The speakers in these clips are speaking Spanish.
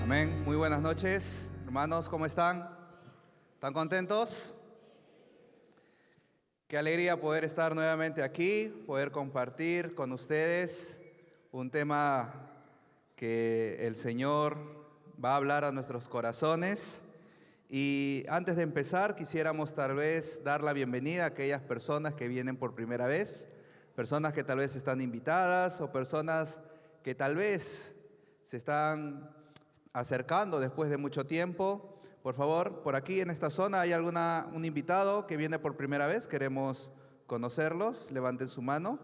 Amén. Muy buenas noches, hermanos, ¿cómo están? ¿Están contentos? Qué alegría poder estar nuevamente aquí, poder compartir con ustedes un tema que el Señor va a hablar a nuestros corazones. Y antes de empezar, quisiéramos tal vez dar la bienvenida a aquellas personas que vienen por primera vez, personas que tal vez están invitadas o personas que tal vez se están acercando después de mucho tiempo. Por favor, por aquí en esta zona hay un invitado que viene por primera vez. Queremos conocerlos. Levanten su mano.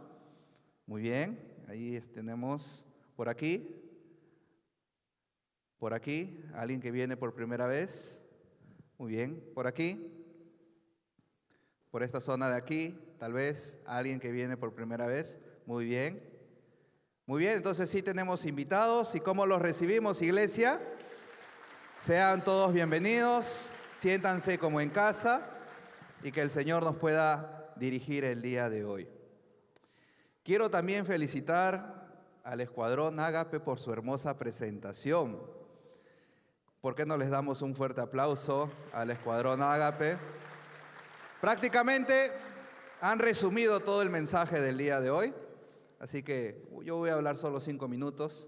Muy bien. Ahí tenemos por aquí. Por aquí, alguien que viene por primera vez. Muy bien. Por aquí. Por esta zona de aquí, tal vez alguien que viene por primera vez. Muy bien. Muy bien, entonces sí tenemos invitados. ¿Y cómo los recibimos, iglesia? Sean todos bienvenidos, siéntanse como en casa y que el Señor nos pueda dirigir el día de hoy. Quiero también felicitar al Escuadrón Ágape por su hermosa presentación. ¿Por qué no les damos un fuerte aplauso al Escuadrón Ágape? Prácticamente han resumido todo el mensaje del día de hoy. Así que yo voy a hablar solo 5 minutos,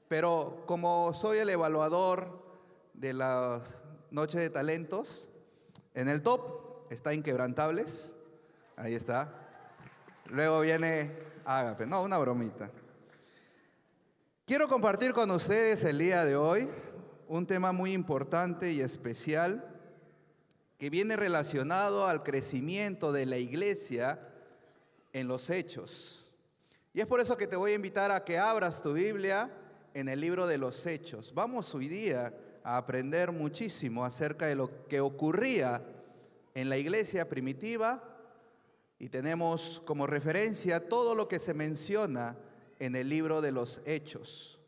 pero como soy el evaluador de la Noche de Talentos, en el top está Inquebrantables, ahí está. Luego viene Ágape, no, una bromita. Quiero compartir con ustedes el día de hoy un tema muy importante y especial que viene relacionado al crecimiento de la iglesia en los hechos. Y es por eso que te voy a invitar a que abras tu Biblia en el libro de los Hechos. Vamos hoy día a aprender muchísimo acerca de lo que ocurría en la iglesia primitiva y tenemos como referencia todo lo que se menciona en el libro de los Hechos.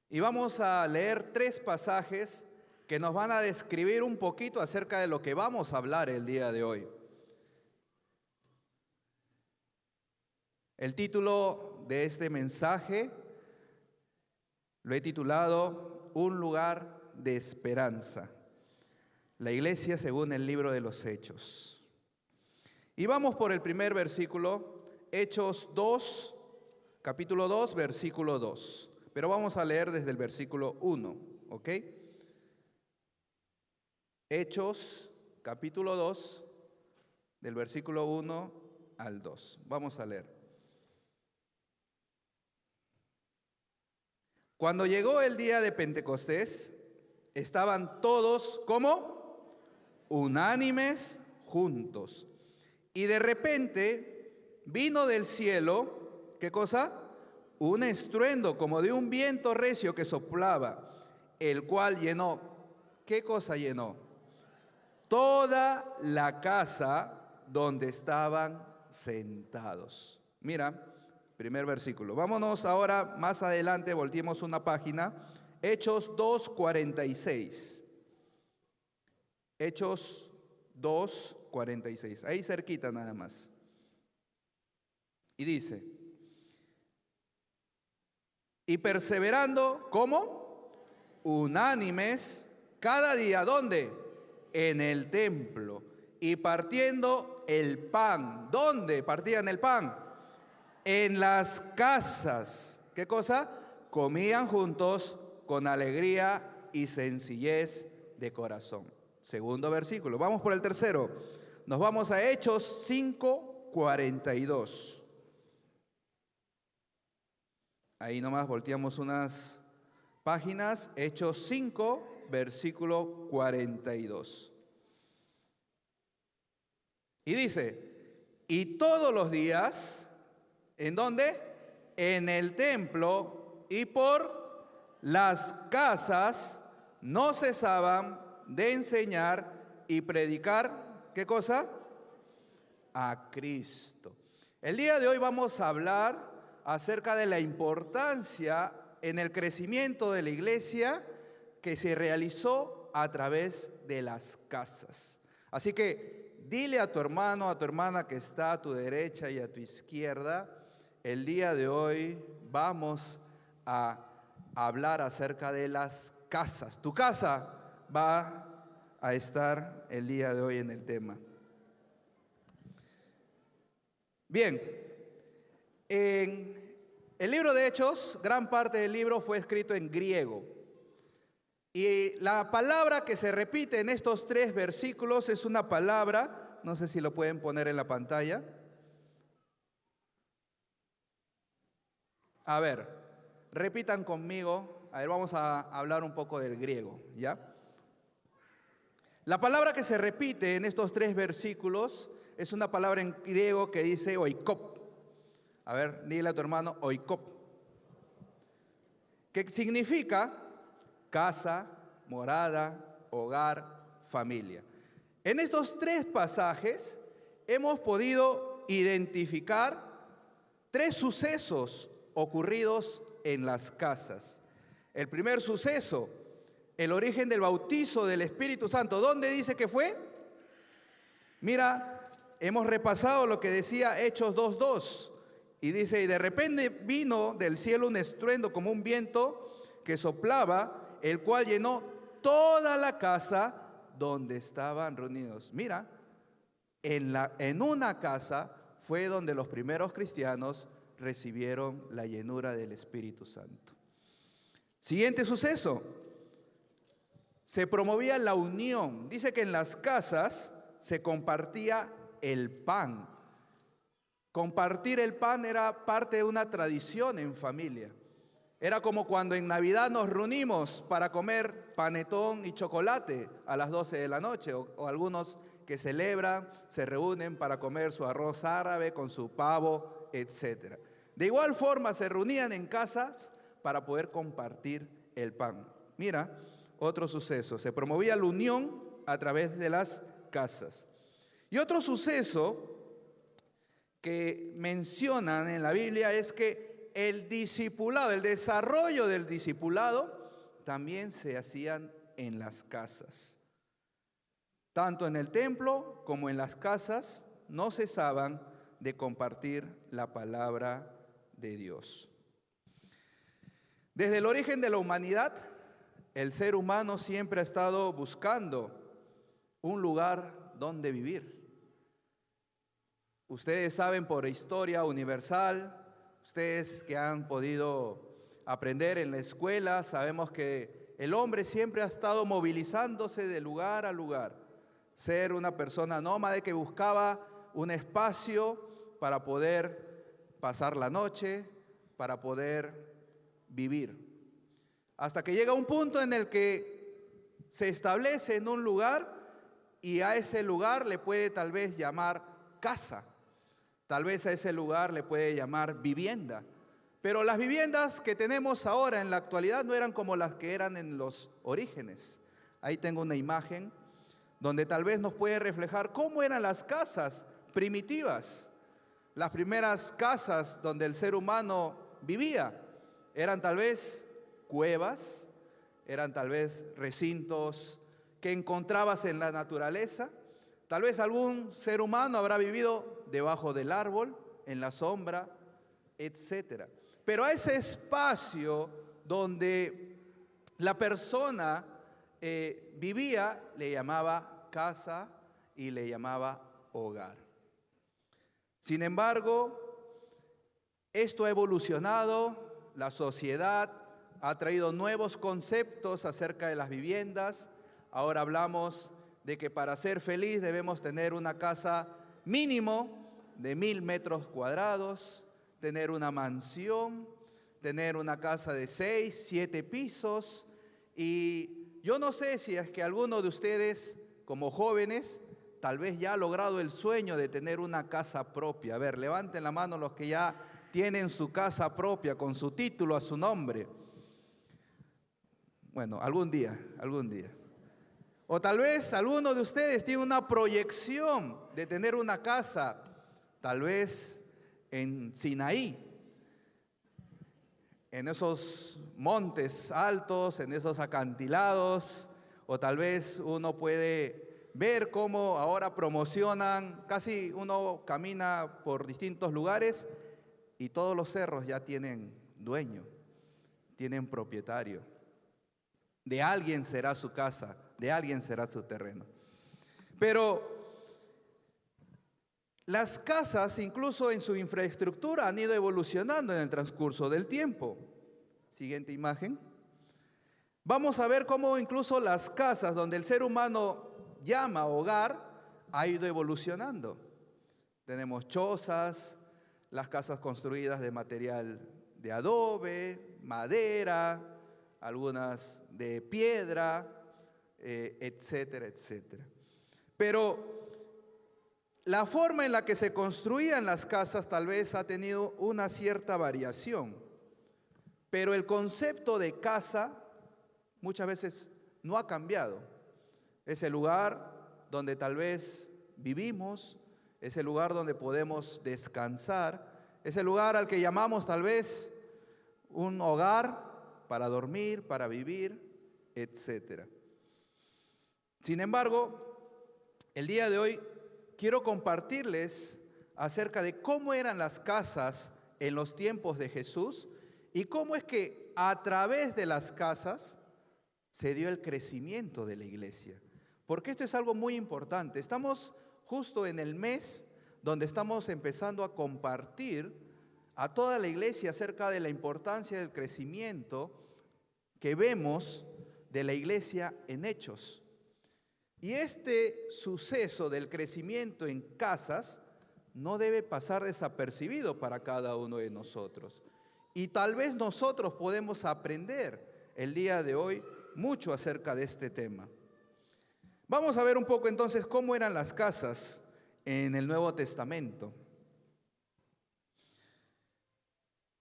Y vamos a leer 3 pasajes que nos van a describir un poquito acerca de lo que vamos a hablar el día de hoy. El título de este mensaje lo he titulado Un lugar de esperanza. La iglesia según el libro de los Hechos. Y vamos por el primer versículo, Hechos 2, capítulo 2, versículo 2. Pero vamos a leer desde el versículo 1, ¿ok? Hechos, capítulo 2, del versículo 1 al 2. Vamos a leer. Cuando llegó el día de Pentecostés, estaban todos, ¿cómo? Unánimes juntos. Y de repente vino del cielo, ¿qué cosa? Un estruendo como de un viento recio que soplaba, el cual llenó, ¿qué cosa llenó? Toda la casa donde estaban sentados. Mira, primer versículo. Vámonos ahora más adelante, volteemos una página. Hechos 2:46. Hechos 2:46. Ahí cerquita nada más. Y dice, y perseverando, ¿cómo? Unánimes, cada día, ¿dónde? En el templo, y partiendo el pan. ¿Dónde partían el pan? En las casas. ¿Qué cosa? Comían juntos con alegría y sencillez de corazón. Segundo versículo. Vamos por el tercero. Nos vamos a Hechos 5:42. Ahí nomás volteamos unas páginas. Hechos 5, versículo 42. Y dice, y todos los días, ¿en dónde? En el templo y por las casas no cesaban de enseñar y predicar, ¿qué cosa? A Cristo. El día de hoy vamos a hablar acerca de la importancia en el crecimiento de la iglesia que se realizó a través de las casas. Así que dile a tu hermano, a tu hermana que está a tu derecha y a tu izquierda, el día de hoy vamos a hablar acerca de las casas. Tu casa va a estar el día de hoy en el tema. Bien, en el libro de Hechos, gran parte del libro fue escrito en griego. Y la palabra que se repite en estos 3 versículos es una palabra, no sé si lo pueden poner en la pantalla. A ver, repitan conmigo. A ver, vamos a hablar un poco del griego, ¿ya? La palabra que se repite en estos 3 versículos es una palabra en griego que dice oikop. A ver, dile a tu hermano oikop. Que significa casa, morada, hogar, familia. En estos 3 pasajes hemos podido identificar 3 sucesos ocurridos en las casas. El primer suceso, el origen del bautizo del Espíritu Santo. ¿Dónde dice que fue? Mira, hemos repasado lo que decía Hechos 2:2 y dice, y de repente vino del cielo un estruendo como un viento que soplaba, el cual llenó toda la casa donde estaban reunidos. Mira, en una casa fue donde los primeros cristianos recibieron la llenura del Espíritu Santo. Siguiente suceso, se promovía la unión. Dice que en las casas se compartía el pan. Compartir el pan era parte de una tradición en familia. Era como cuando en Navidad nos reunimos para comer panetón y chocolate a las 12 de la noche, o algunos que celebran, se reúnen para comer su arroz árabe con su pavo, etc. De igual forma se reunían en casas para poder compartir el pan. Mira, otro suceso, se promovía la unión a través de las casas. Y otro suceso que mencionan en la Biblia es que el discipulado, el desarrollo del discipulado también se hacían en las casas. Tanto en el templo como en las casas no cesaban de compartir la palabra de Dios. Desde el origen de la humanidad, el ser humano siempre ha estado buscando un lugar donde vivir. Ustedes saben por historia universal, ustedes que han podido aprender en la escuela, sabemos que el hombre siempre ha estado movilizándose de lugar a lugar. Ser una persona nómade que buscaba un espacio para poder pasar la noche, para poder vivir. Hasta que llega un punto en el que se establece en un lugar y a ese lugar le puede tal vez llamar casa. Tal vez a ese lugar le puede llamar vivienda. Pero las viviendas que tenemos ahora en la actualidad no eran como las que eran en los orígenes. Ahí tengo una imagen donde tal vez nos puede reflejar cómo eran las casas primitivas. Las primeras casas donde el ser humano vivía eran tal vez cuevas, eran tal vez recintos que encontrabas en la naturaleza. Tal vez algún ser humano habrá vivido debajo del árbol, en la sombra, etc. Pero a ese espacio donde la persona vivía le llamaba casa y le llamaba hogar. Sin embargo, esto ha evolucionado, la sociedad ha traído nuevos conceptos acerca de las viviendas. Ahora hablamos de que para ser feliz debemos tener una casa mínimo de 1000 metros cuadrados, tener una mansión, tener una casa de 6, 7 pisos. Y yo no sé si es que alguno de ustedes, como jóvenes, tal vez ya ha logrado el sueño de tener una casa propia. A ver, levanten la mano los que ya tienen su casa propia con su título a su nombre. Bueno, algún día, algún día. O tal vez alguno de ustedes tiene una proyección de tener una casa, tal vez en Sinaí, en esos montes altos, en esos acantilados, o tal vez uno puede ver cómo ahora promocionan, casi uno camina por distintos lugares y todos los cerros ya tienen dueño, tienen propietario. De alguien será su casa, de alguien será su terreno. Pero las casas, incluso en su infraestructura, han ido evolucionando en el transcurso del tiempo. Siguiente imagen. Vamos a ver cómo incluso las casas donde el ser humano llama hogar ha ido evolucionando. Tenemos chozas, las casas construidas de material de adobe, madera, algunas de piedra, etcétera, etcétera. Pero la forma en la que se construían las casas tal vez ha tenido una cierta variación, pero el concepto de casa muchas veces no ha cambiado. Es el lugar donde tal vez vivimos, es el lugar donde podemos descansar, es el lugar al que llamamos tal vez un hogar para dormir, para vivir, etc. Sin embargo, el día de hoy quiero compartirles acerca de cómo eran las casas en los tiempos de Jesús y cómo es que a través de las casas se dio el crecimiento de la iglesia. Porque esto es algo muy importante. Estamos justo en el mes donde estamos empezando a compartir a toda la iglesia acerca de la importancia del crecimiento que vemos de la iglesia en Hechos. Y este suceso del crecimiento en casas no debe pasar desapercibido para cada uno de nosotros. Y tal vez nosotros podemos aprender el día de hoy mucho acerca de este tema. Vamos a ver un poco entonces cómo eran las casas en el Nuevo Testamento.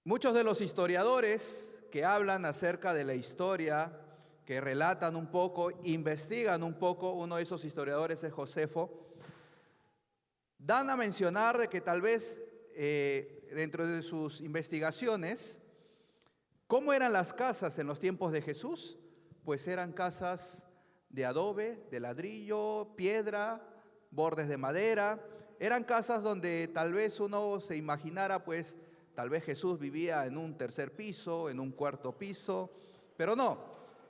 Muchos de los historiadores que hablan acerca de la historia, que relatan un poco, investigan un poco, uno de esos historiadores es Josefo, dan a mencionar de que tal vez dentro de sus investigaciones, ¿cómo eran las casas en los tiempos de Jesús? Pues eran casas de adobe, de ladrillo, piedra, bordes de madera. Eran casas donde tal vez uno se imaginara, pues, tal vez Jesús vivía en un tercer piso, en un cuarto piso, pero no,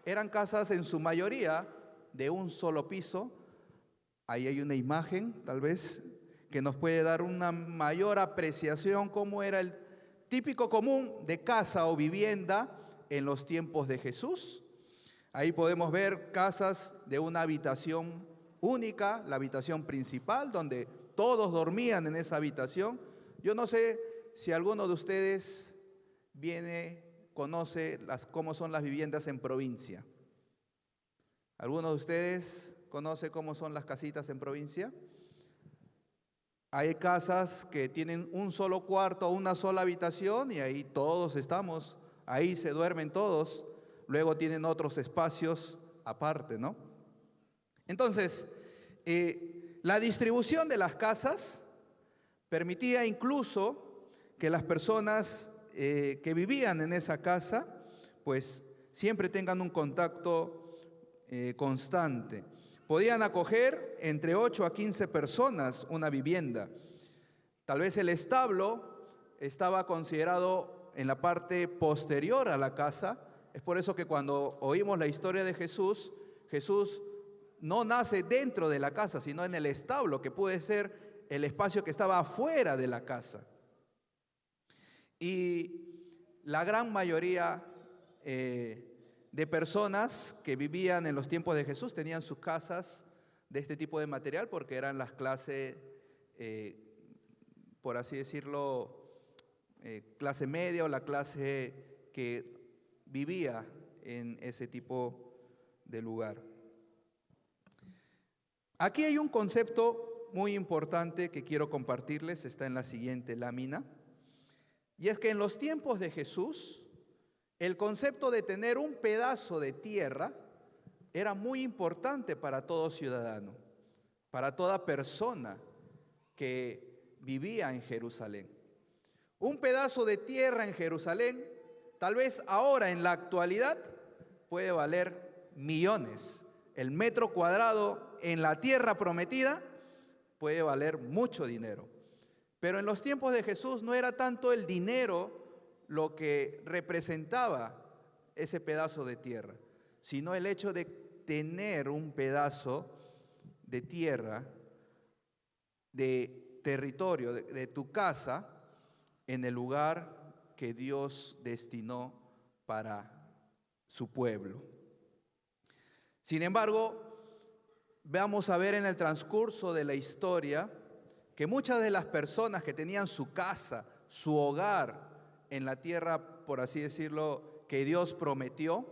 eran casas en su mayoría de un solo piso. Ahí hay una imagen, tal vez, que nos puede dar una mayor apreciación cómo era el típico común de casa o vivienda en los tiempos de Jesús. Ahí podemos ver casas de una habitación única, la habitación principal, donde todos dormían en esa habitación. Yo no sé si alguno de ustedes conoce cómo son las viviendas en provincia. ¿Alguno de ustedes conoce cómo son las casitas en provincia? Hay casas que tienen un solo cuarto, una sola habitación y ahí todos estamos, ahí se duermen todos. Luego tienen otros espacios aparte, ¿no? Entonces, la distribución de las casas permitía incluso que las personas que vivían en esa casa, pues siempre tengan un contacto constante. Podían acoger entre 8 a 15 personas una vivienda. Tal vez el establo estaba considerado en la parte posterior a la casa. Es por eso que cuando oímos la historia de Jesús, Jesús no nace dentro de la casa, sino en el establo, que puede ser el espacio que estaba afuera de la casa. Y la gran mayoría de personas que vivían en los tiempos de Jesús tenían sus casas de este tipo de material porque eran las clases, por así decirlo, clase media o la clase que vivía en ese tipo de lugar. Aquí hay un concepto muy importante que quiero compartirles, está en la siguiente lámina, y es que en los tiempos de Jesús, el concepto de tener un pedazo de tierra era muy importante para todo ciudadano, para toda persona que vivía en Jerusalén. Un pedazo de tierra en Jerusalén, tal vez ahora en la actualidad, puede valer millones. El metro cuadrado en la tierra prometida puede valer mucho dinero. Pero en los tiempos de Jesús no era tanto el dinero lo que representaba ese pedazo de tierra, sino el hecho de tener un pedazo de tierra, de territorio, de tu casa, en el lugar que Dios destinó para su pueblo. Sin embargo, vamos a ver en el transcurso de la historia que muchas de las personas que tenían su casa, su hogar en la tierra, por así decirlo, que Dios prometió,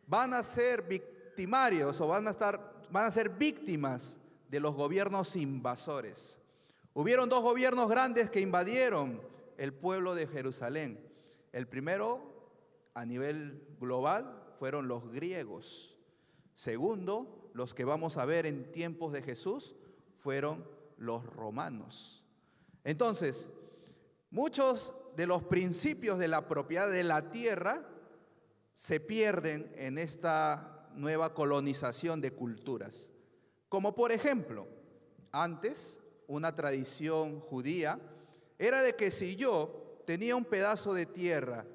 van a ser victimarios o van a ser víctimas de los gobiernos invasores. Hubieron dos gobiernos grandes que invadieron el pueblo de Jerusalén. El primero, a nivel global, fueron los griegos. Segundo, los que vamos a ver en tiempos de Jesús, fueron los romanos. Entonces, muchos de los principios de la propiedad de la tierra se pierden en esta nueva colonización de culturas. Como por ejemplo, antes, una tradición judía era de que si yo tenía un pedazo de tierra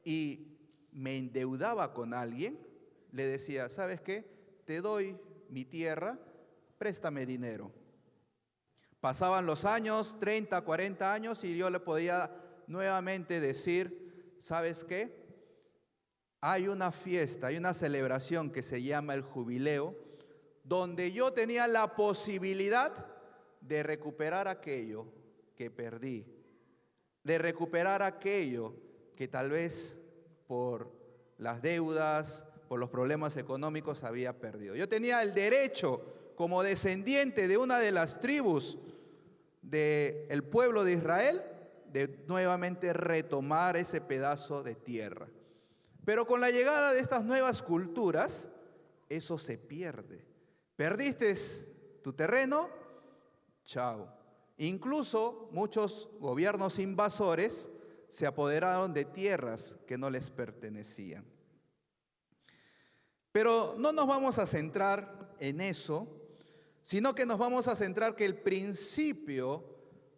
y me endeudaba con alguien, le decía, ¿sabes qué? Te doy mi tierra, préstame dinero. Pasaban los años, 30, 40 años, y yo le podía nuevamente decir, ¿sabes qué? Hay una fiesta, hay una celebración que se llama el jubileo, donde yo tenía la posibilidad de recuperar aquello que perdí, de recuperar aquello que tal vez por las deudas, por los problemas económicos había perdido. Yo tenía el derecho, como descendiente de una de las tribus del pueblo de Israel, de nuevamente retomar ese pedazo de tierra. Pero con la llegada de estas nuevas culturas, eso se pierde. Perdiste tu terreno, chao. Incluso muchos gobiernos invasores se apoderaron de tierras que no les pertenecían. Pero no nos vamos a centrar en eso, sino que nos vamos a centrar que el principio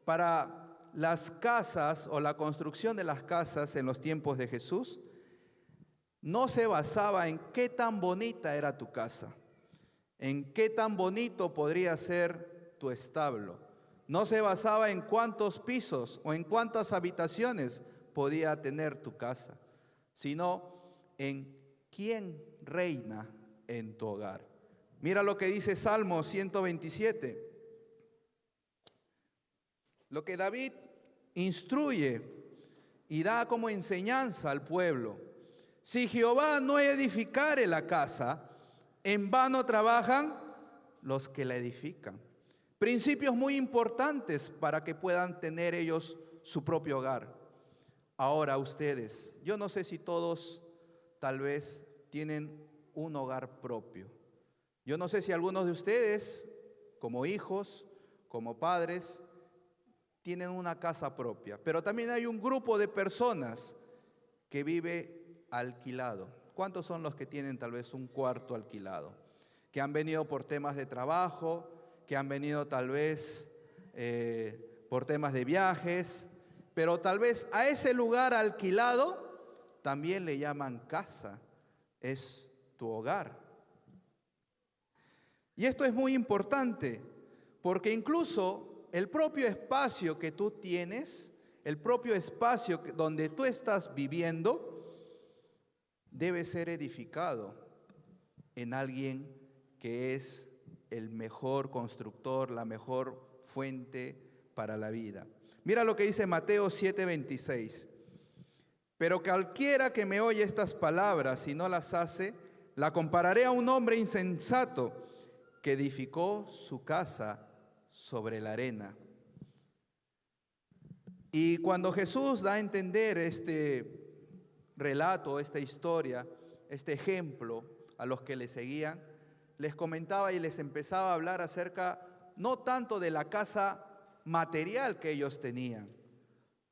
para las casas o la construcción de las casas en los tiempos de Jesús no se basaba en qué tan bonita era tu casa, en qué tan bonito podría ser tu establo. No se basaba en cuántos pisos o en cuántas habitaciones podía tener tu casa, sino en quién reina en tu hogar. Mira lo que dice Salmo 127. Lo que David instruye y da como enseñanza al pueblo. Si Jehová no edificare la casa, en vano trabajan los que la edifican. Principios muy importantes para que puedan tener ellos su propio hogar. Ahora ustedes, yo no sé si todos tal vez tienen un hogar propio. Yo no sé si algunos de ustedes, como hijos, como padres, tienen una casa propia. Pero también hay un grupo de personas que vive alquilado. ¿Cuántos son los que tienen tal vez un cuarto alquilado? Que han venido por temas de trabajo, que han venido tal vez por temas de viajes, pero tal vez a ese lugar alquilado también le llaman casa, es tu hogar. Y esto es muy importante, porque incluso el propio espacio que tú tienes, el propio espacio donde tú estás viviendo, debe ser edificado en alguien que es el mejor constructor, la mejor fuente para la vida. Mira lo que dice Mateo 7:26. Pero cualquiera que me oye estas palabras y no las hace, la compararé a un hombre insensato que edificó su casa sobre la arena. Y cuando Jesús da a entender este relato, esta historia, este ejemplo a los que le seguían, les comentaba y les empezaba a hablar acerca no tanto de la casa material que ellos tenían,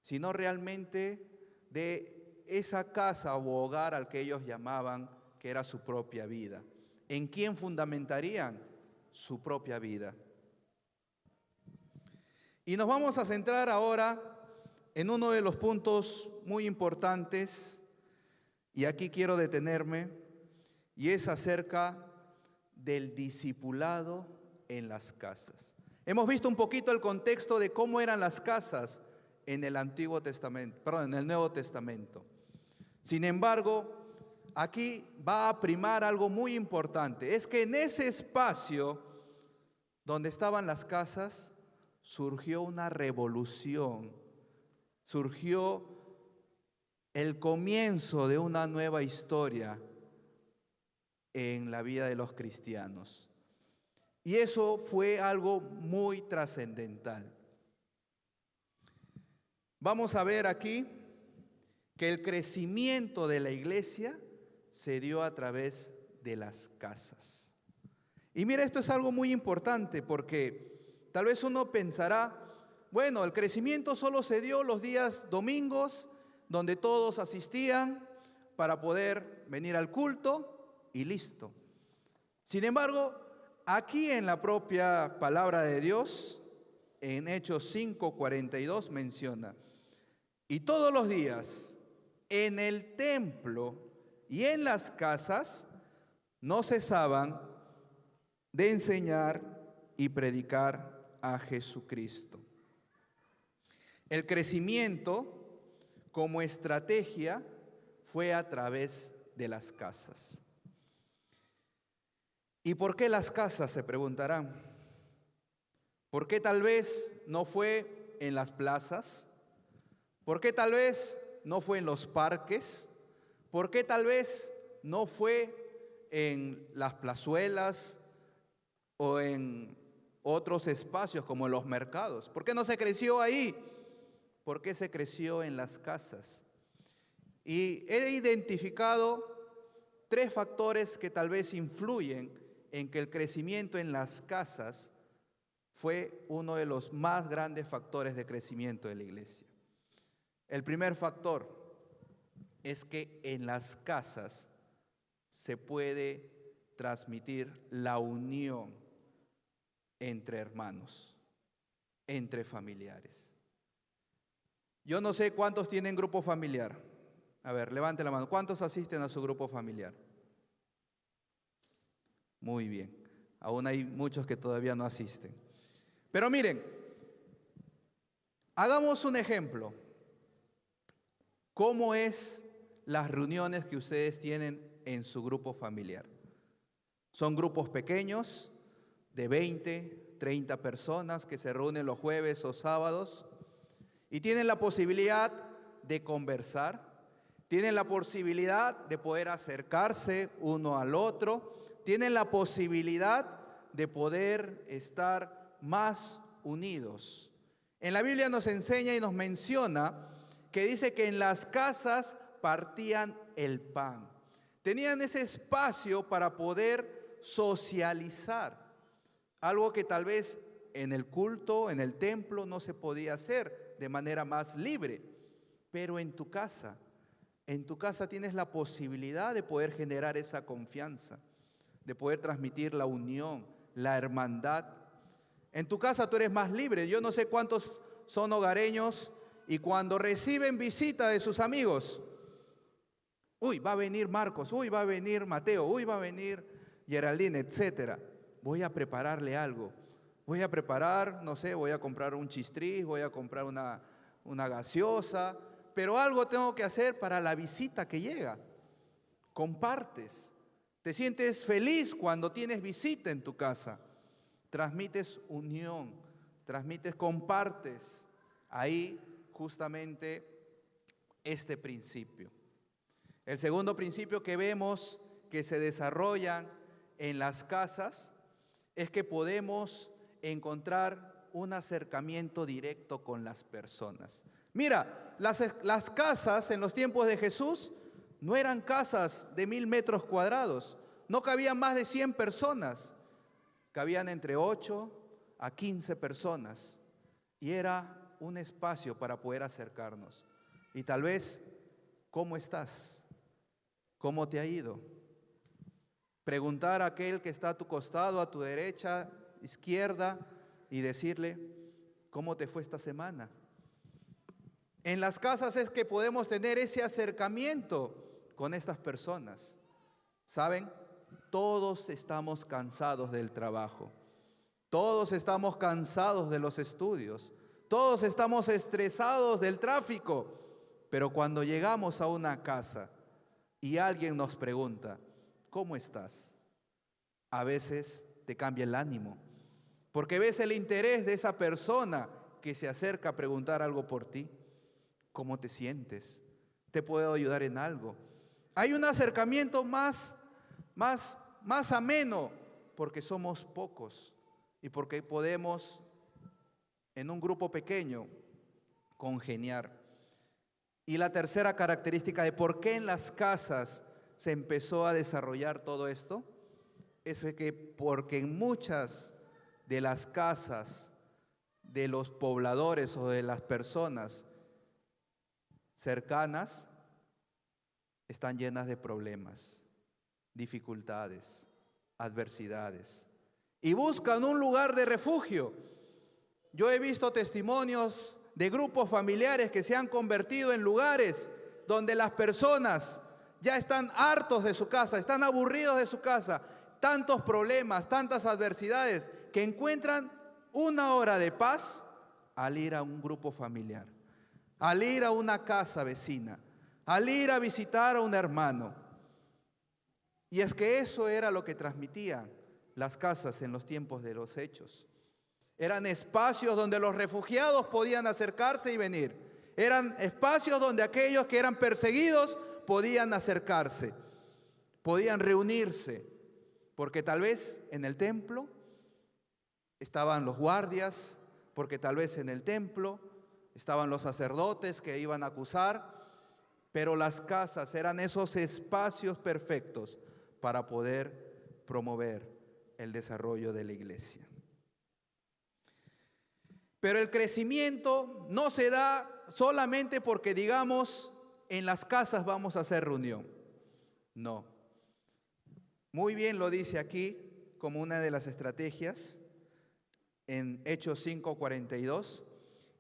sino realmente de esa casa o hogar al que ellos llamaban que era su propia vida. ¿En quién fundamentarían su propia vida? Y nos vamos a centrar ahora en uno de los puntos muy importantes, y aquí quiero detenerme, y es acerca del discipulado en las casas. Hemos visto un poquito el contexto de cómo eran las casas en el Antiguo Testamento, perdón, en el Nuevo Testamento. Sin embargo, aquí va a primar algo muy importante. Es que en ese espacio donde estaban las casas, surgió una revolución, surgió el comienzo de una nueva historia en la vida de los cristianos. Y eso fue algo muy trascendental. Vamos a ver aquí que el crecimiento de la iglesia se dio a través de las casas. Y mira, esto es algo muy importante porque tal vez uno pensará, bueno, el crecimiento solo se dio los días domingos, donde todos asistían para poder venir al culto y listo. Sin embargo, aquí en la propia palabra de Dios, en Hechos 5:42 menciona, y todos los días en el templo y en las casas no cesaban de enseñar y predicar a Jesucristo. El crecimiento como estrategia fue a través de las casas. ¿Y por qué las casas?, se preguntarán. ¿Por qué tal vez no fue en las plazas? ¿Por qué tal vez no fue en los parques? ¿Por qué tal vez no fue en las plazuelas o en otros espacios como en los mercados? ¿Por qué no se creció ahí? ¿Por qué se creció en las casas? Y he identificado 3 factores que tal vez influyen en que el crecimiento en las casas fue uno de los más grandes factores de crecimiento de la iglesia. El primer factor es que en las casas se puede transmitir la unión entre hermanos, entre familiares. Yo no sé cuántos tienen grupo familiar. A ver, levante la mano. ¿Cuántos asisten a su grupo familiar? Muy bien. Aún hay muchos que todavía no asisten. Pero miren, hagamos un ejemplo. ¿Cómo es las reuniones que ustedes tienen en su grupo familiar? Son grupos pequeños de 20, 30 personas que se reúnen los jueves o sábados y tienen la posibilidad de conversar, tienen la posibilidad de poder acercarse uno al otro, tienen la posibilidad de poder estar más unidos. En la Biblia nos enseña y nos menciona que dice que en las casas partían el pan. Tenían ese espacio para poder socializar, algo que tal vez en el culto, en el templo, no se podía hacer de manera más libre. Pero en tu casa tienes la posibilidad de poder generar esa confianza, de poder transmitir la unión, la hermandad. En tu casa tú eres más libre. Yo no sé cuántos son hogareños y cuando reciben visita de sus amigos, uy, va a venir Marcos, uy, va a venir Mateo, uy, va a venir Geraldine, etcétera. Voy a prepararle algo. Voy a preparar, no sé, voy a comprar un chistriz, voy a comprar una gaseosa, pero algo tengo que hacer para la visita que llega. Compartes. Te sientes feliz cuando tienes visita en tu casa. Transmites unión, compartes. Ahí justamente este principio. El segundo principio que vemos que se desarrolla en las casas es que podemos encontrar un acercamiento directo con las personas. Mira, las casas en los tiempos de Jesús no eran casas de 1000 metros cuadrados, no cabían más de 100 personas, cabían entre 8 a 15 personas y era un espacio para poder acercarnos. Y tal vez, ¿cómo estás? ¿Cómo te ha ido? Preguntar a aquel que está a tu costado, a tu derecha, izquierda, y decirle, ¿Cómo te fue esta semana? En las casas es que podemos tener ese acercamiento con estas personas. ¿Saben? Todos estamos cansados del trabajo. Todos estamos cansados de los estudios. Todos estamos estresados del tráfico. Pero cuando llegamos a una casa y alguien nos pregunta, ¿cómo estás? A veces te cambia el ánimo, porque ves el interés de esa persona que se acerca a preguntar algo por ti. ¿Cómo te sientes? ¿Te puedo ayudar en algo? Hay un acercamiento más ameno, porque somos pocos y porque podemos en un grupo pequeño congeniar. Y la tercera característica de por qué en las casas se empezó a desarrollar todo esto es que porque en muchas de las casas de los pobladores o de las personas cercanas están llenas de problemas, dificultades, adversidades, y buscan un lugar de refugio. Yo he visto testimonios de grupos familiares que se han convertido en lugares donde las personas ya están hartos de su casa, están aburridos de su casa, tantos problemas, tantas adversidades, que encuentran una hora de paz al ir a un grupo familiar, al ir a una casa vecina, al ir a visitar a un hermano. Y es que eso era lo que transmitían las casas en los tiempos de los Hechos. Eran espacios donde los refugiados podían acercarse y venir. Eran espacios donde aquellos que eran perseguidos podían acercarse, podían reunirse, porque tal vez en el templo estaban los guardias, porque tal vez en el templo estaban los sacerdotes que iban a acusar, pero las casas eran esos espacios perfectos para poder promover el desarrollo de la iglesia. Pero el crecimiento no se da solamente porque digamos en las casas vamos a hacer reunión. No. Muy bien lo dice aquí como una de las estrategias en Hechos 5:42,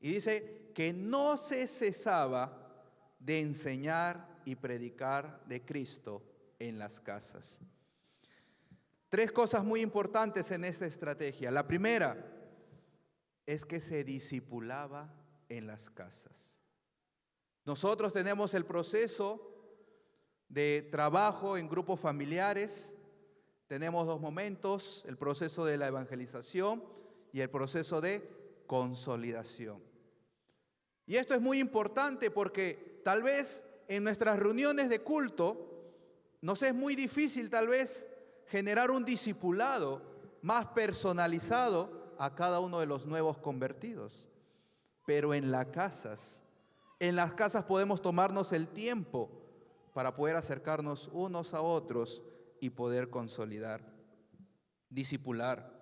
y dice que no se cesaba de enseñar y predicar de Cristo en las casas. Tres cosas muy importantes en esta estrategia. La primera es que se discipulaba en las casas. Nosotros tenemos el proceso de trabajo en grupos familiares. Tenemos dos momentos: el proceso de la evangelización y el proceso de consolidación. Y esto es muy importante porque tal vez en nuestras reuniones de culto nos es muy difícil tal vez generar un discipulado más personalizado a cada uno de los nuevos convertidos. Pero en las casas podemos tomarnos el tiempo para poder acercarnos unos a otros y poder consolidar, discipular.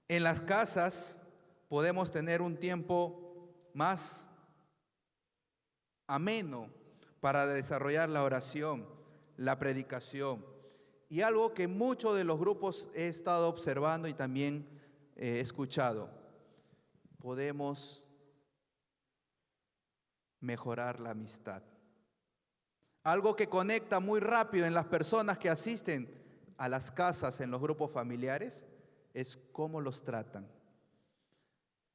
En las casas podemos tener un tiempo más ameno para desarrollar la oración, la predicación. Y algo que muchos de los grupos he estado observando y también he escuchado, podemos mejorar la amistad. Algo que conecta muy rápido en las personas que asisten a las casas, en los grupos familiares, es cómo los tratan,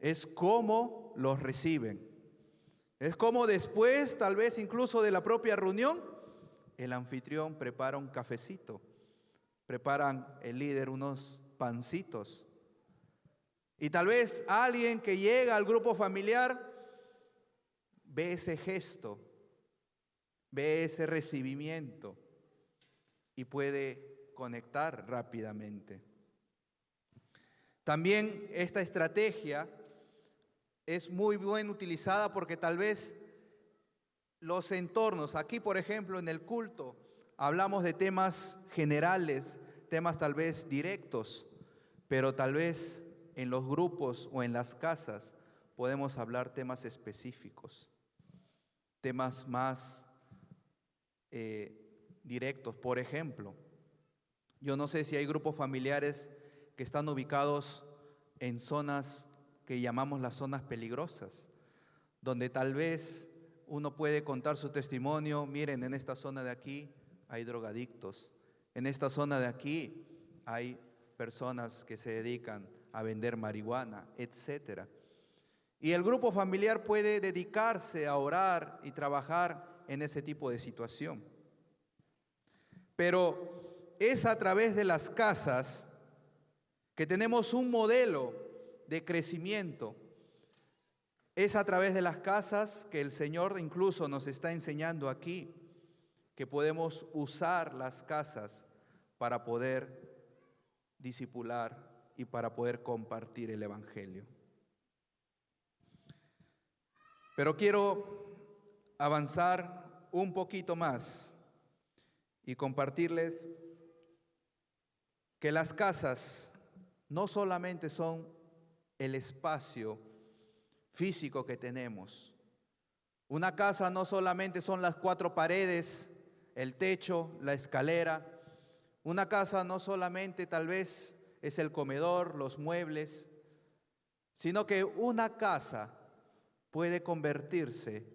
es cómo los reciben, es cómo después, tal vez incluso de la propia reunión, el anfitrión prepara un cafecito, preparan el líder unos pancitos, y tal vez alguien que llega al grupo familiar ve ese gesto, ve ese recibimiento y puede conectar rápidamente. También esta estrategia es muy bien utilizada porque tal vez los entornos, aquí por ejemplo en el culto, hablamos de temas generales, temas tal vez directos, pero tal vez en los grupos o en las casas podemos hablar temas específicos, temas más directos. Por ejemplo, yo no sé si hay grupos familiares que están ubicados en zonas que llamamos las zonas peligrosas, donde tal vez uno puede contar su testimonio. Miren, en esta zona de aquí hay drogadictos, en esta zona de aquí hay personas que se dedican a vender marihuana, etcétera. Y el grupo familiar puede dedicarse a orar y trabajar en ese tipo de situación. Pero es a través de las casas que tenemos un modelo de crecimiento. Es a través de las casas que el Señor incluso nos está enseñando aquí, que podemos usar las casas para poder discipular y para poder compartir el Evangelio. Pero quiero avanzar un poquito más y compartirles que las casas no solamente son el espacio físico que tenemos. Una casa no solamente son las 4 paredes, el techo, la escalera. Una casa no solamente tal vez es el comedor, los muebles, sino que una casa puede convertirse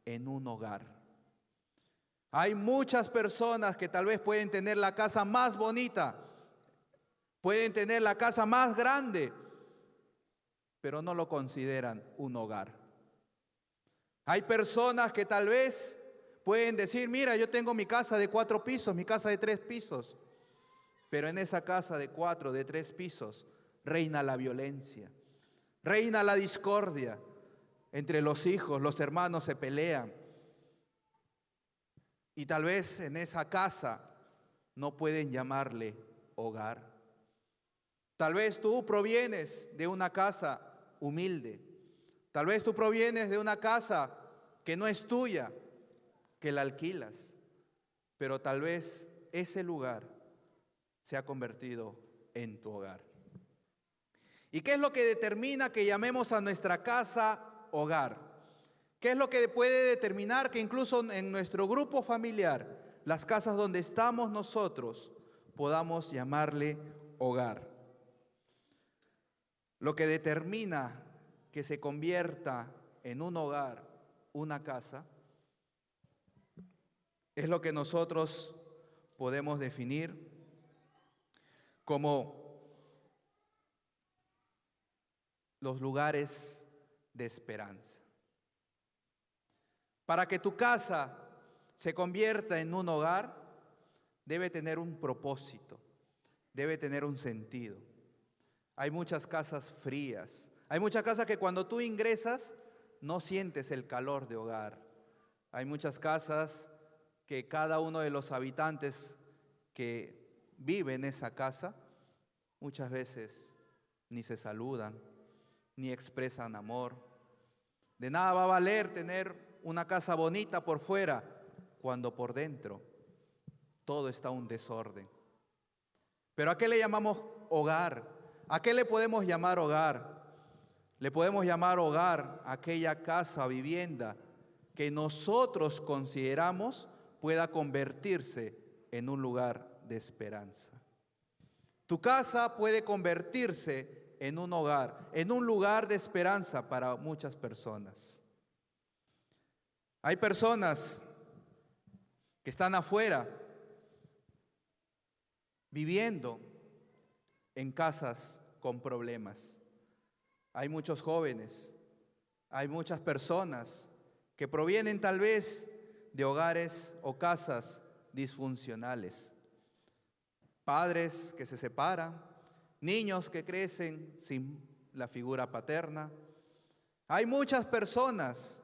en un hogar. Hay muchas personas que tal vez pueden tener la casa más bonita, pueden tener la casa más grande, pero no lo consideran un hogar. Hay personas que tal vez pueden decir, mira, yo tengo mi casa de 4 pisos, mi casa de 3 pisos, pero en esa casa de 4, de 3 pisos, reina la violencia, reina la discordia entre los hijos, los hermanos se pelean. Y tal vez en esa casa no pueden llamarle hogar. Tal vez tú provienes de una casa humilde. Tal vez tú provienes de una casa que no es tuya, que la alquilas. Pero tal vez ese lugar se ha convertido en tu hogar. ¿Y qué es lo que determina que llamemos a nuestra casa hogar? ¿Qué es lo que puede determinar que incluso en nuestro grupo familiar, las casas donde estamos nosotros, podamos llamarle hogar? Lo que determina que se convierta en un hogar, una casa, es lo que nosotros podemos definir como los lugares de esperanza. Para que tu casa se convierta en un hogar, debe tener un propósito, debe tener un sentido. Hay muchas casas frías, hay muchas casas que cuando tú ingresas no sientes el calor de hogar. Hay muchas casas que cada uno de los habitantes que vive en esa casa, muchas veces ni se saludan, ni expresan amor. De nada va a valer tener una casa bonita por fuera, cuando por dentro todo está un desorden. Pero ¿a qué le llamamos hogar? ¿A qué le podemos llamar hogar? Le podemos llamar hogar a aquella casa o vivienda que nosotros consideramos pueda convertirse en un lugar de esperanza. Tu casa puede convertirse en un hogar, en un lugar de esperanza para muchas personas. Hay personas que están afuera viviendo en casas con problemas. Hay muchos jóvenes, hay muchas personas que provienen tal vez de hogares o casas disfuncionales. Padres que se separan, niños que crecen sin la figura paterna. Hay muchas personas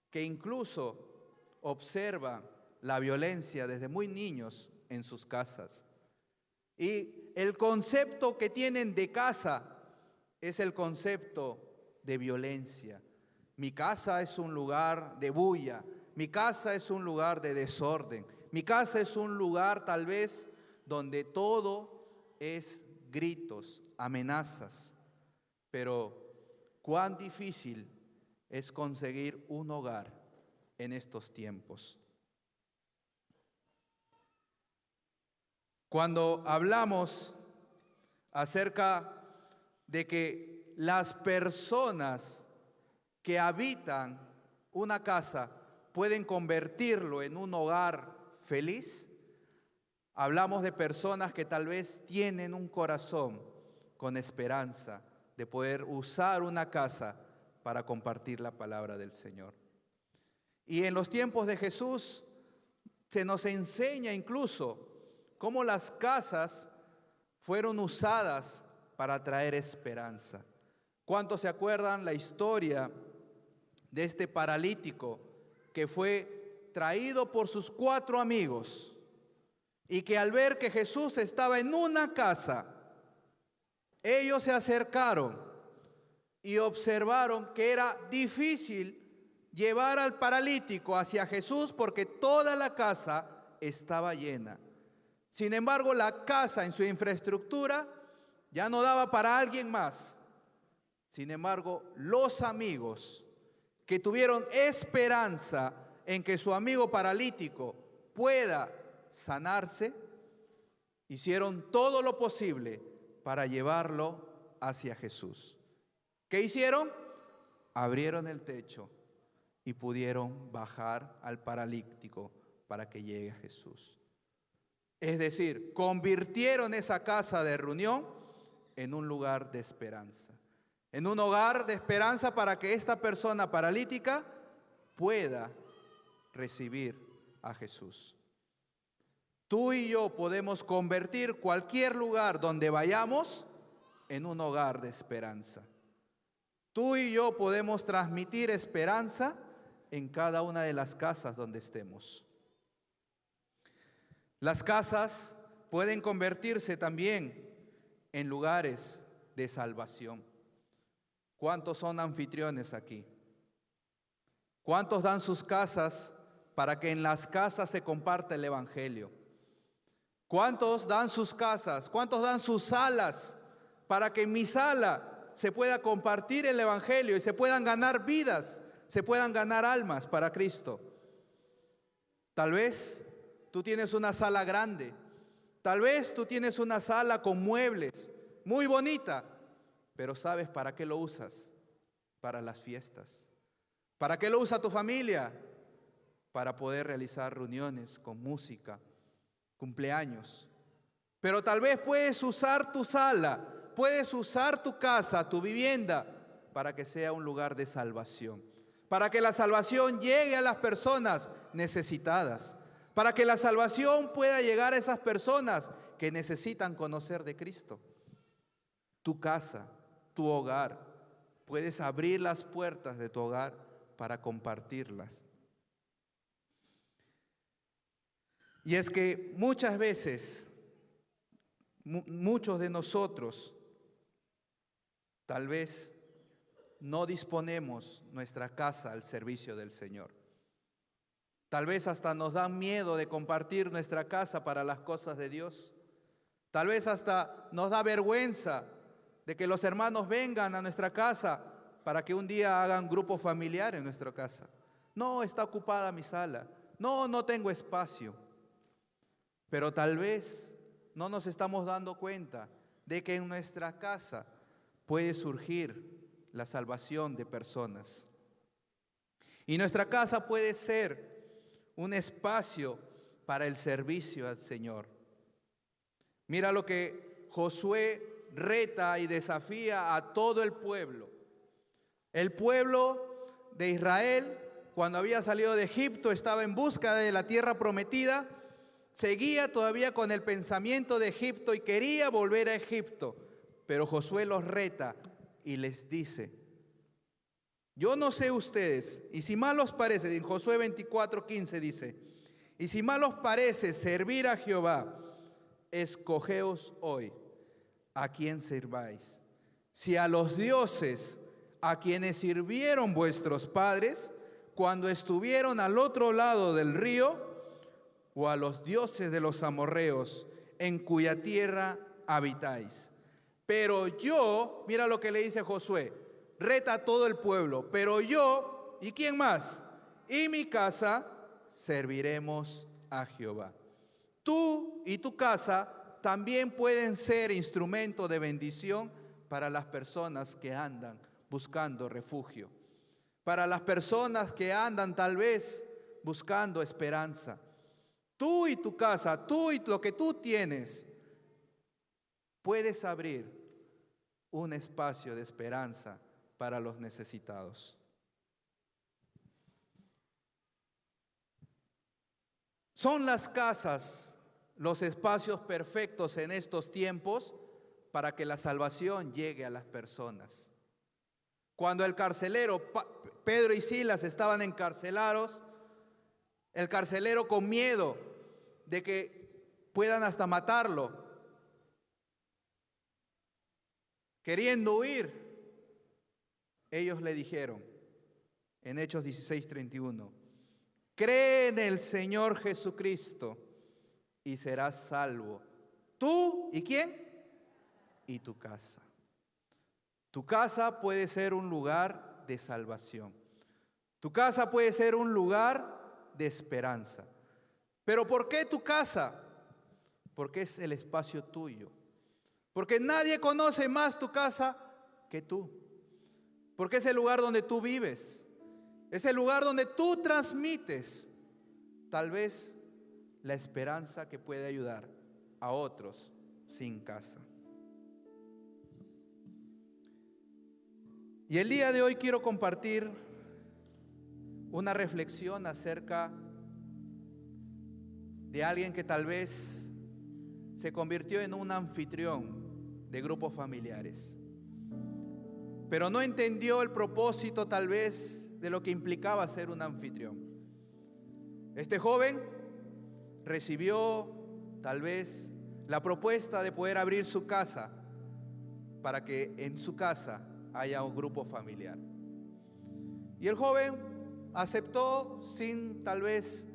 que incluso observan la violencia desde muy niños en sus casas. Y el concepto que tienen de casa es el concepto de violencia. Mi casa es un lugar de bulla, mi casa es un lugar de desorden, mi casa es un lugar tal vez donde todo es gritos, amenazas. Pero cuán difícil es conseguir un hogar en estos tiempos. Cuando hablamos acerca de que las personas que habitan una casa pueden convertirlo en un hogar feliz. Hablamos de personas que tal vez tienen un corazón con esperanza de poder usar una casa para compartir la palabra del Señor. Y en los tiempos de Jesús se nos enseña incluso cómo las casas fueron usadas para traer esperanza. ¿Cuántos se acuerdan la historia de este paralítico que fue traído por sus 4 amigos y que al ver que Jesús estaba en una casa, ellos se acercaron y observaron que era difícil llevar al paralítico hacia Jesús porque toda la casa estaba llena? Sin embargo, la casa en su infraestructura ya no daba para alguien más. Sin embargo, los amigos que tuvieron esperanza en que su amigo paralítico pueda sanarse, hicieron todo lo posible para llevarlo hacia Jesús. ¿Qué hicieron? Abrieron el techo y pudieron bajar al paralítico para que llegue a Jesús. Es decir, convirtieron esa casa de reunión en un lugar de esperanza, en un hogar de esperanza para que esta persona paralítica pueda recibir a Jesús. Tú y yo podemos convertir cualquier lugar donde vayamos en un hogar de esperanza. Tú y yo podemos transmitir esperanza en cada una de las casas donde estemos. Las casas pueden convertirse también en lugares de salvación. ¿Cuántos son anfitriones aquí? ¿Cuántos dan sus casas para que en las casas se comparta el evangelio? ¿Cuántos dan sus casas? ¿Cuántos dan sus salas para que en mi sala se pueda compartir el evangelio y se puedan ganar vidas, se puedan ganar almas para Cristo? Tal vez tú tienes una sala grande, tal vez tú tienes una sala con muebles, muy bonita, pero ¿sabes para qué lo usas? Para las fiestas. ¿Para qué lo usa tu familia? Para poder realizar reuniones con música, cumpleaños. Pero tal vez puedes usar tu sala, puedes usar tu casa, tu vivienda, para que sea un lugar de salvación, para que la salvación llegue a las personas necesitadas, para que la salvación pueda llegar a esas personas que necesitan conocer de Cristo. Tu casa, tu hogar, puedes abrir las puertas de tu hogar para compartirlas. Y es que muchas veces, muchos de nosotros, tal vez no disponemos nuestra casa al servicio del Señor. Tal vez hasta nos da miedo de compartir nuestra casa para las cosas de Dios. Tal vez hasta nos da vergüenza de que los hermanos vengan a nuestra casa para que un día hagan grupo familiar en nuestra casa. No, está ocupada mi sala. No, no tengo espacio. Pero tal vez no nos estamos dando cuenta de que en nuestra casa puede surgir la salvación de personas. Y nuestra casa puede ser un espacio para el servicio al Señor. Mira lo que Josué reta y desafía a todo el pueblo. El pueblo de Israel, cuando había salido de Egipto, estaba en busca de la tierra prometida, seguía todavía con el pensamiento de Egipto y quería volver a Egipto. Pero Josué los reta y les dice: yo no sé ustedes, y si mal os parece, en Josué 24:15 dice: y si mal os parece servir a Jehová, escogeos hoy a quién sirváis, si a los dioses a quienes sirvieron vuestros padres cuando estuvieron al otro lado del río, o a los dioses de los amorreos en cuya tierra habitáis. Pero yo, mira lo que le dice Josué, reta a todo el pueblo, pero yo, ¿y quién más? Y mi casa serviremos a Jehová. Tú y tu casa también pueden ser instrumento de bendición para las personas que andan buscando refugio, para las personas que andan tal vez buscando esperanza. Tú y tu casa, tú y lo que tú tienes, puedes abrir un espacio de esperanza para los necesitados. Son las casas los espacios perfectos en estos tiempos para que la salvación llegue a las personas. Cuando el carcelero, Pedro y Silas estaban encarcelados, el carcelero con miedo de que puedan hasta matarlo, queriendo huir, ellos le dijeron en Hechos 16:31, cree en el Señor Jesucristo y serás salvo. ¿Tú y quién? Y tu casa. Tu casa puede ser un lugar de salvación. Tu casa puede ser un lugar de esperanza. ¿Pero por qué tu casa? Porque es el espacio tuyo. Porque nadie conoce más tu casa que tú. Porque es el lugar donde tú vives. Es el lugar donde tú transmites tal vez la esperanza que puede ayudar a otros sin casa. Y el día de hoy quiero compartir una reflexión acerca de alguien que tal vez se convirtió en un anfitrión de grupos familiares, pero no entendió el propósito tal vez de lo que implicaba ser un anfitrión. Este joven recibió tal vez la propuesta de poder abrir su casa para que en su casa haya un grupo familiar. Y el joven aceptó sin tal vez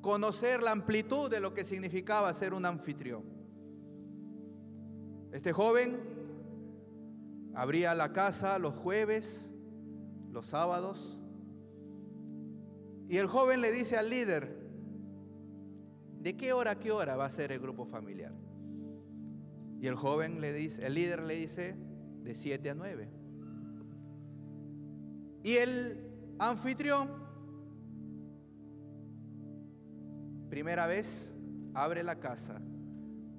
conocer la amplitud de lo que significaba ser un anfitrión. Este joven abría la casa los jueves, los sábados, y el joven le dice al líder, ¿de qué hora a qué hora va a ser el grupo familiar? Y el joven le dice, el líder le dice, de 7 a 9. Y el anfitrión, primera vez, abre la casa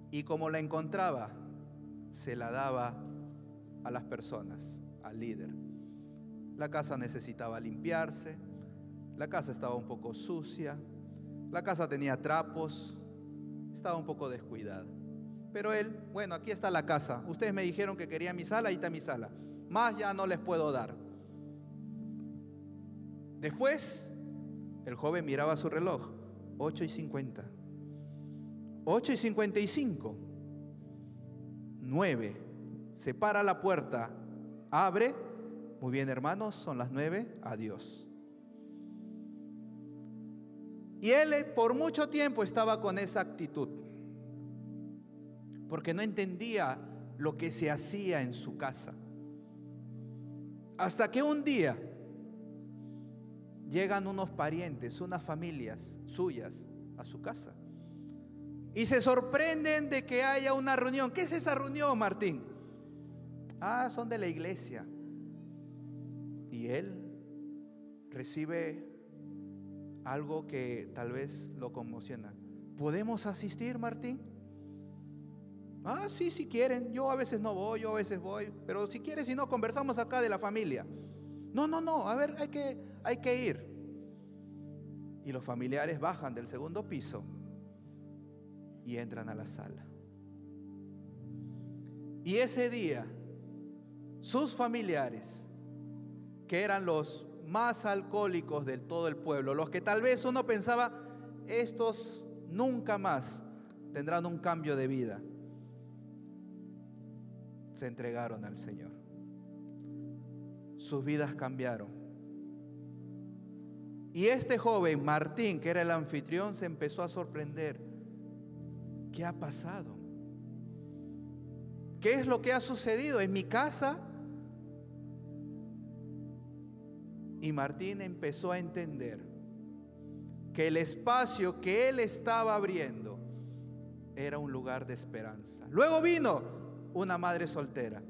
y como la encontraba, se la daba a las personas, al líder. La casa necesitaba limpiarse, la casa estaba un poco sucia, la casa tenía trapos, estaba un poco descuidada. Pero él, bueno, aquí está la casa. Ustedes me dijeron que querían mi sala, ahí está mi sala. Más ya no les puedo dar. Después, el joven miraba su reloj, 8:50, 8:55, 9, se para la puerta, abre, muy bien hermanos, son las 9, adiós. Y él por mucho tiempo estaba con esa actitud, porque no entendía lo que se hacía en su casa. Hasta que un día llegan unos parientes, unas familias suyas a su casa y se sorprenden de que haya una reunión. ¿Qué es esa reunión, Martín? Son de la iglesia. Y él recibe algo que tal vez lo conmociona. ¿Podemos asistir, Martín? Sí, si quieren. Yo a veces no voy, yo a veces voy. Pero si quieres, si no, conversamos acá de la familia. No, a ver, hay que ir. Y los familiares bajan del segundo piso y entran a la sala. Y ese día, sus familiares, que eran los más alcohólicos de todo el pueblo, los que tal vez uno pensaba, estos nunca más tendrán un cambio de vida, se entregaron al Señor. Sus vidas cambiaron. Y este joven, Martín, que era el anfitrión, se empezó a sorprender. ¿Qué ha pasado? ¿Qué es lo que ha sucedido en mi casa? Y Martín empezó a entender que el espacio que él estaba abriendo era un lugar de esperanza. Luego vino una madre soltera.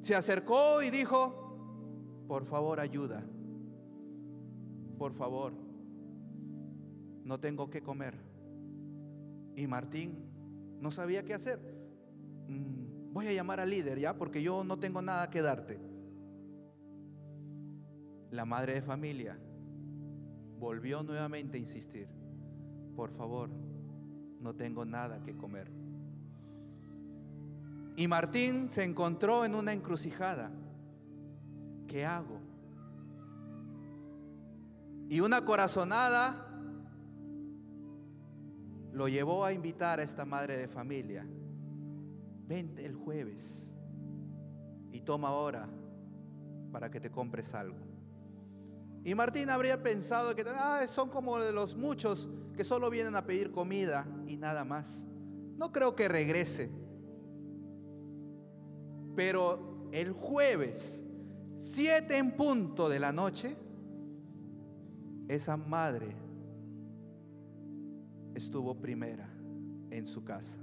Se acercó y dijo: por favor, ayuda. Por favor, no tengo qué comer. Y Martín no sabía qué hacer. Voy a llamar al líder, ya, porque yo no tengo nada que darte. La madre de familia volvió nuevamente a insistir: por favor, no tengo nada que comer. Y Martín se encontró en una encrucijada. ¿Qué hago? Y una corazonada lo llevó a invitar a esta madre de familia: vente el jueves y toma hora para que te compres algo. Y Martín habría pensado que son como de los muchos que solo vienen a pedir comida y nada más. No creo que regrese. Pero el jueves, 7 en punto de la noche, esa madre estuvo primera en su casa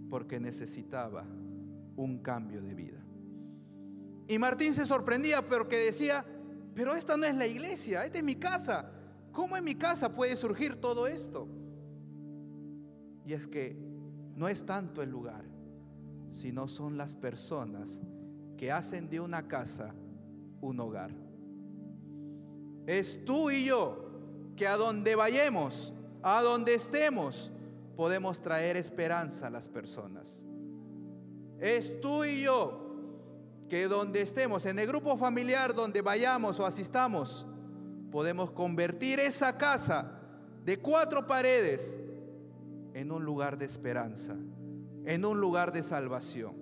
porque necesitaba un cambio de vida. Y Martín se sorprendía porque decía: pero esta no es la iglesia, esta es mi casa. ¿Cómo en mi casa puede surgir todo esto? Y es que no es tanto el lugar, sino son las personas que hacen de una casa un hogar. Es tú y yo que a donde vayamos, a donde estemos, podemos traer esperanza a las personas. Es tú y yo que donde estemos, en el grupo familiar donde vayamos o asistamos, podemos convertir esa casa de 4 paredes en un lugar de esperanza, en un lugar de salvación,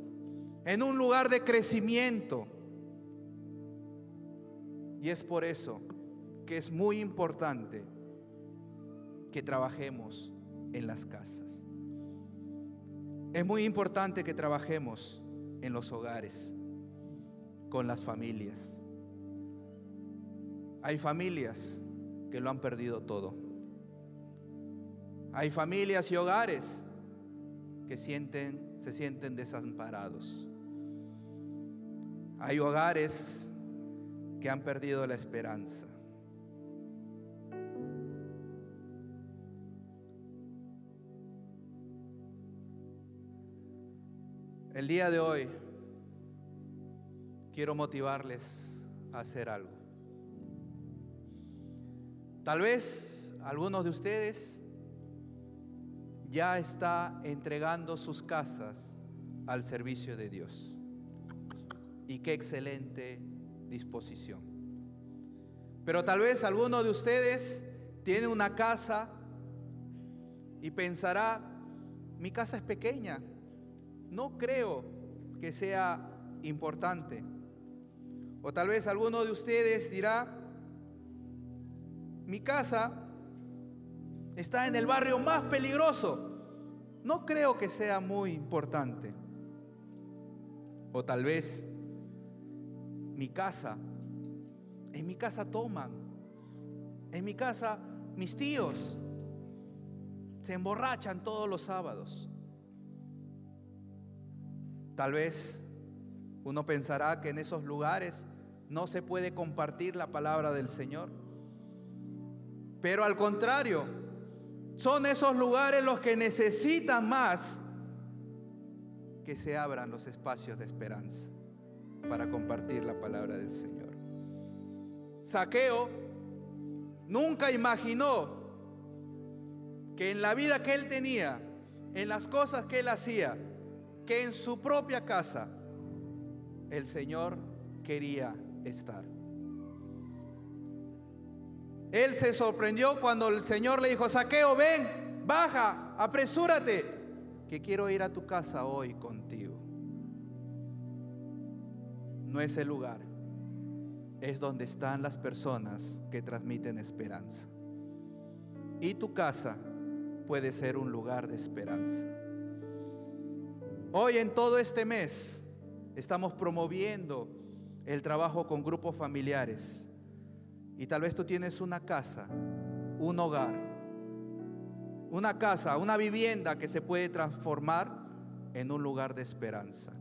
en un lugar de crecimiento. Y es por eso que es muy importante que trabajemos en las casas. Es muy importante que trabajemos en los hogares, con las familias. Hay familias que lo han perdido todo. Hay familias y hogares que se sienten desamparados. Hay hogares que han perdido la esperanza. El día de hoy quiero motivarles a hacer algo. Tal vez algunos de ustedes ya está entregando sus casas al servicio de Dios. Y qué excelente disposición. Pero tal vez alguno de ustedes tiene una casa y pensará: mi casa es pequeña, no creo que sea importante. O tal vez alguno de ustedes dirá: mi casa está en el barrio más peligroso, no creo que sea muy importante. O tal vez en mi casa toman, en mi casa mis tíos se emborrachan todos los sábados. Tal vez uno pensará que en esos lugares no se puede compartir la palabra del Señor. Pero al contrario, son esos lugares los que necesitan más que se abran los espacios de esperanza para compartir la palabra del Señor. Zaqueo nunca imaginó que en la vida que él tenía, en las cosas que él hacía, que en su propia casa el Señor quería estar. Él se sorprendió cuando el Señor le dijo: Zaqueo, ven, baja, apresúrate, que quiero ir a tu casa hoy contigo. No es el lugar, es donde están las personas que transmiten esperanza. Y tu casa puede ser un lugar de esperanza. Hoy, en todo este mes, estamos promoviendo el trabajo con grupos familiares. Y tal vez tú tienes una casa, un hogar, una casa, una vivienda que se puede transformar en un lugar de esperanza.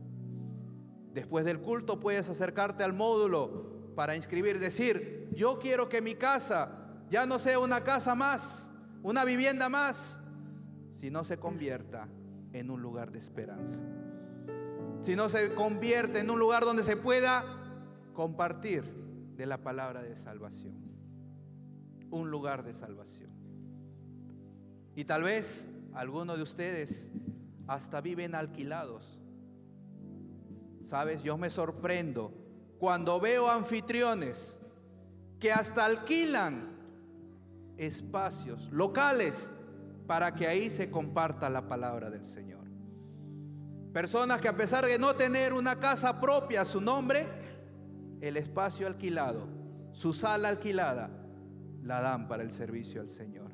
Después del culto puedes acercarte al módulo para inscribir, decir: yo quiero que mi casa ya no sea una casa más, una vivienda más, sino se convierta en un lugar de esperanza. Si no se convierte en un lugar donde se pueda compartir de la palabra de salvación. Un lugar de salvación. Y tal vez algunos de ustedes hasta viven alquilados. ¿Sabes? Yo me sorprendo cuando veo anfitriones que hasta alquilan espacios, locales, para que ahí se comparta la palabra del Señor. Personas que, a pesar de no tener una casa propia a su nombre, el espacio alquilado, su sala alquilada, la dan para el servicio al Señor.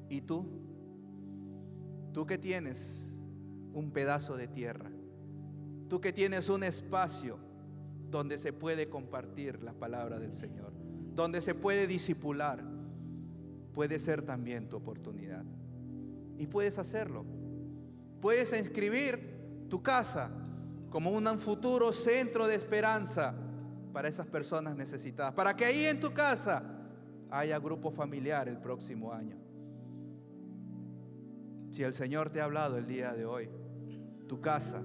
¿Y tú? ¿Tú que tienes un pedazo de tierra? ¿Tú que tienes un espacio donde se puede compartir la palabra del Señor, donde se puede discipular? Puede ser también tu oportunidad. Y puedes hacerlo. Puedes inscribir tu casa como un futuro centro de esperanza para esas personas necesitadas, para que ahí en tu casa haya grupo familiar el próximo año. Si el Señor te ha hablado el día de hoy, tu casa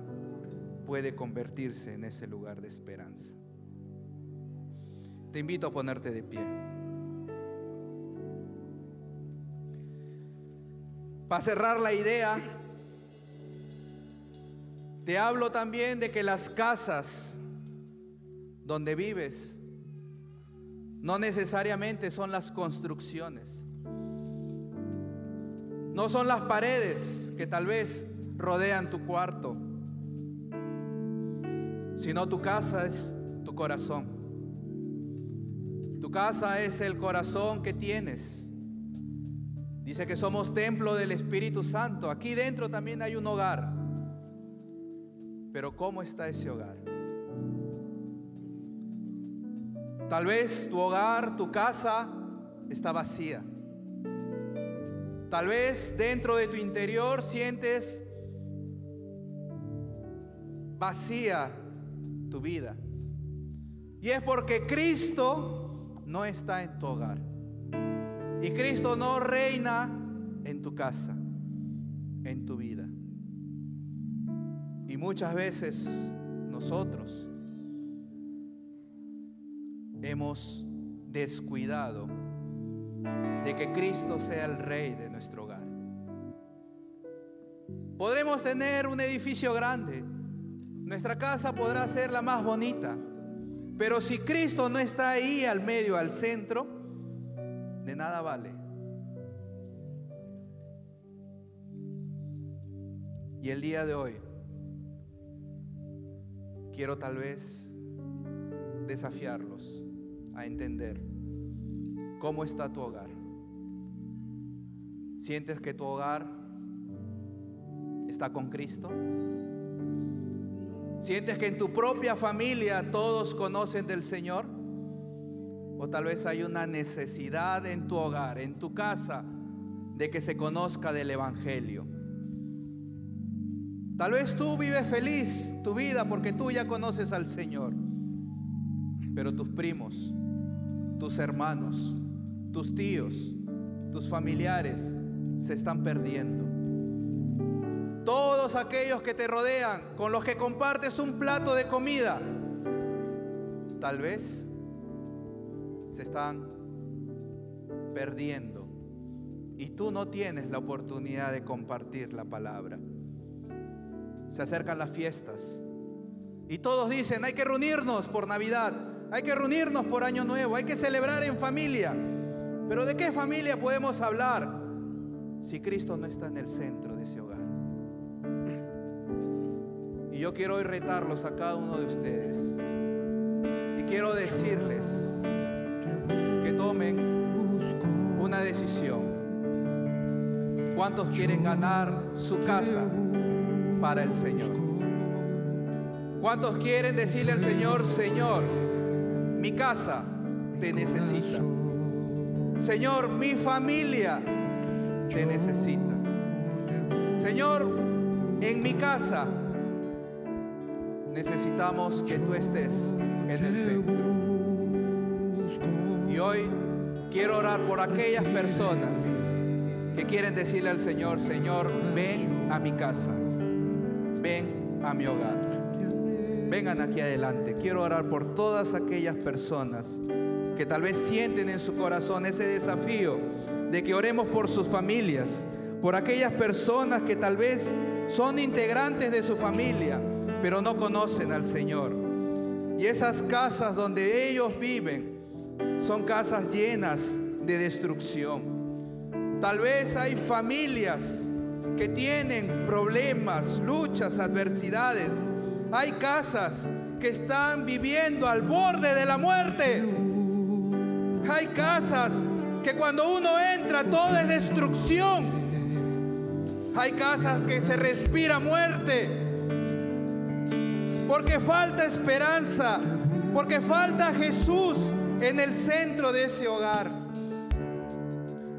puede convertirse en ese lugar de esperanza. Te invito a ponerte de pie. Para cerrar la idea, te hablo también de que las casas donde vives no necesariamente son las construcciones, no son las paredes que tal vez rodean tu cuarto, sino tu casa es tu corazón. Tu casa es el corazón que tienes. Dice que somos templo del Espíritu Santo. Aquí dentro también hay un hogar. Pero ¿cómo está ese hogar? Tal vez tu hogar, tu casa está vacía. Tal vez dentro de tu interior sientes vacía tu vida. Y es porque Cristo no está en tu hogar. Y Cristo no reina en tu casa, en tu vida. Y muchas veces nosotros hemos descuidado de que Cristo sea el Rey de nuestro hogar. Podremos tener un edificio grande, nuestra casa podrá ser la más bonita, pero si Cristo no está ahí al medio, al centro, de nada vale. Y el día de hoy quiero tal vez desafiarlos a entender cómo está tu hogar. ¿Sientes que tu hogar está con Cristo? ¿Sientes que en tu propia familia todos conocen del Señor? O tal vez hay una necesidad en tu hogar, en tu casa, de que se conozca del Evangelio. Tal vez tú vives feliz tu vida porque tú ya conoces al Señor, pero tus primos, tus hermanos, tus tíos, tus familiares se están perdiendo. Todos aquellos que te rodean, con los que compartes un plato de comida, tal vez se están perdiendo y tú no tienes la oportunidad de compartir la palabra. Se acercan las fiestas y todos dicen: hay que reunirnos por Navidad, hay que reunirnos por Año Nuevo, hay que celebrar en familia. Pero ¿de qué familia podemos hablar si Cristo no está en el centro de ese hogar? Y yo quiero hoy retarlos a cada uno de ustedes y quiero decirles que tomen una decisión. ¿Cuántos quieren ganar su casa para el Señor? ¿Cuántos quieren decirle al Señor: Señor, mi casa te necesita? Señor, mi familia te necesita. Señor, en mi casa, necesitamos que tú estés en el centro. Y hoy quiero orar por aquellas personas que quieren decirle al Señor: Señor, ven a mi casa, ven a mi hogar. Vengan aquí adelante. Quiero orar por todas aquellas personas que tal vez sienten en su corazón ese desafío de que oremos por sus familias, por aquellas personas que tal vez son integrantes de su familia, pero no conocen al Señor. Y esas casas donde ellos viven son casas llenas de destrucción. Tal vez hay familias que tienen problemas, luchas, adversidades. Hay casas que están viviendo al borde de la muerte. Hay casas que cuando uno entra todo es destrucción. Hay casas que se respira muerte, porque falta esperanza, porque falta Jesús en el centro de ese hogar.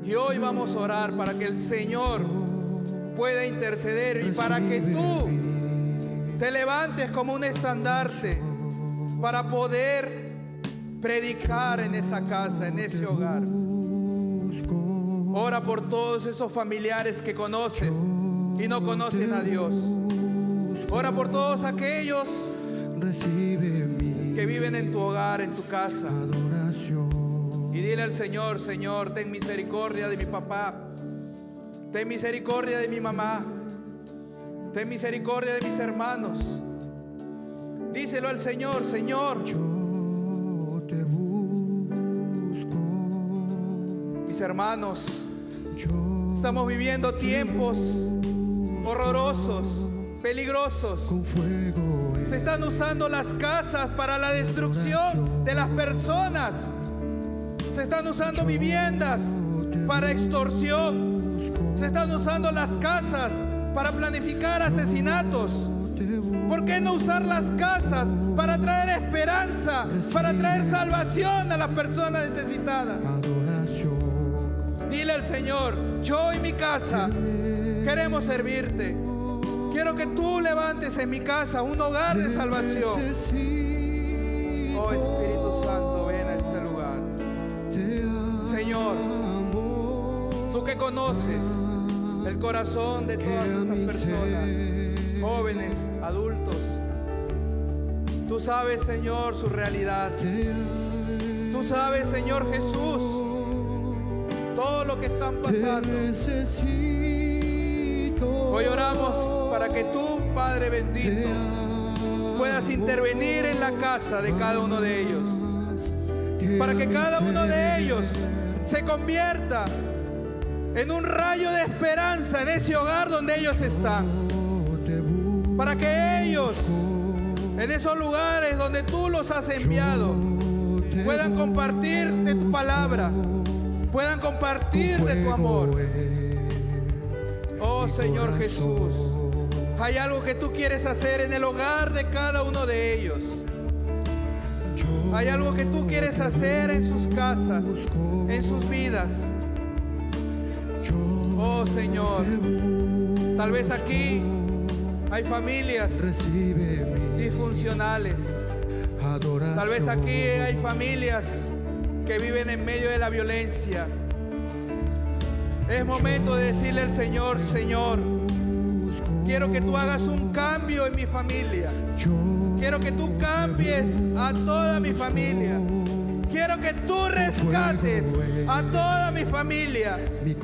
Y hoy vamos a orar para que el Señor pueda interceder y para que tú te levantes como un estandarte para poder predicar en esa casa, en ese hogar. Ora por todos esos familiares que conoces y no conocen a Dios. Ora por todos aquellos que viven en tu hogar, en tu casa. Y dile al Señor: Señor, ten misericordia de mi papá, ten misericordia de mi mamá, ten misericordia de mis hermanos. Díselo al Señor: Señor, yo te busco. Mis hermanos, estamos viviendo tiempos horrorosos, peligrosos. Se están usando las casas para la destrucción de las personas. Se están usando viviendas para extorsión. Se están usando las casas para planificar asesinatos. ¿Por qué no usar las casas para traer esperanza, para traer salvación a las personas necesitadas? Dile al Señor: yo y mi casa queremos servirte. Quiero que tú levantes en mi casa un hogar de salvación. Oh Espíritu Santo, ven a este lugar. Señor, tú que conoces el corazón de todas estas personas, jóvenes, adultos, tú sabes, Señor, su realidad. Tú sabes, Señor Jesús, todo lo que están pasando. Hoy oramos para que tú, Padre bendito, puedas intervenir en la casa de cada uno de ellos, para que cada uno de ellos se convierta en un rayo de esperanza en ese hogar donde ellos están, para que ellos, en esos lugares donde tú los has enviado, puedan compartir de tu palabra, puedan compartir de tu amor. Oh Señor Jesús, hay algo que tú quieres hacer en el hogar de cada uno de ellos. Hay algo que tú quieres hacer en sus casas, en sus vidas. Oh Señor, tal vez aquí hay familias disfuncionales. Tal vez aquí hay familias que viven en medio de la violencia. Es momento de decirle al Señor: Señor, quiero que tú hagas un cambio en mi familia. Quiero que tú cambies a toda mi familia. Quiero que tú rescates a toda mi familia.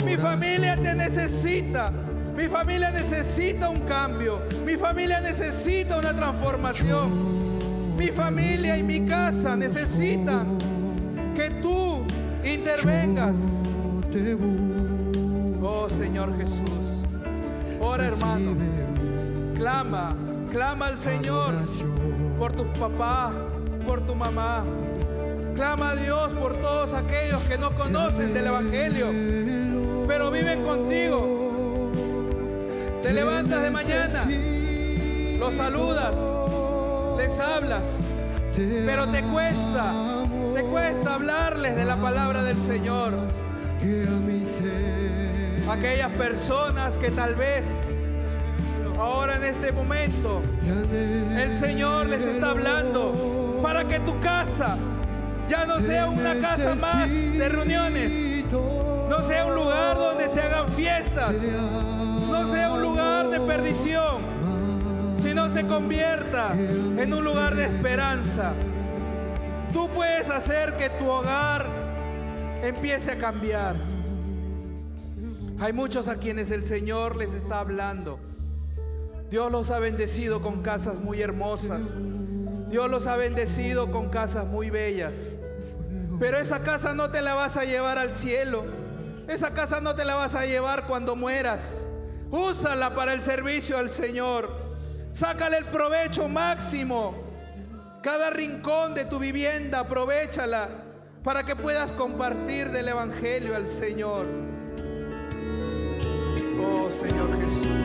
Mi familia te necesita. Mi familia necesita un cambio. Mi familia necesita una transformación. Mi familia y mi casa necesitan que tú intervengas. Oh Señor Jesús, ora hermano, clama al Señor por tu papá, por tu mamá. Clama a Dios por todos aquellos que no conocen del Evangelio, pero viven contigo. Te levantas de mañana, los saludas, les hablas, pero te cuesta hablarles de la palabra del Señor. Aquellas personas que tal vez Ahora en este momento el Señor les está hablando para que tu casa ya no sea una casa más de reuniones, no sea un lugar donde se hagan fiestas, no sea un lugar de perdición, sino se convierta en un lugar de esperanza. Tú puedes hacer que tu hogar empiece a cambiar. Hay muchos a quienes el Señor les está hablando. Dios los ha bendecido con casas muy hermosas. Dios los ha bendecido con casas muy bellas. Pero esa casa no te la vas a llevar al cielo. Esa casa no te la vas a llevar cuando mueras. Úsala para el servicio al Señor. Sácale el provecho máximo. Cada rincón de tu vivienda, aprovéchala para que puedas compartir del Evangelio al Señor. Oh Señor Jesús.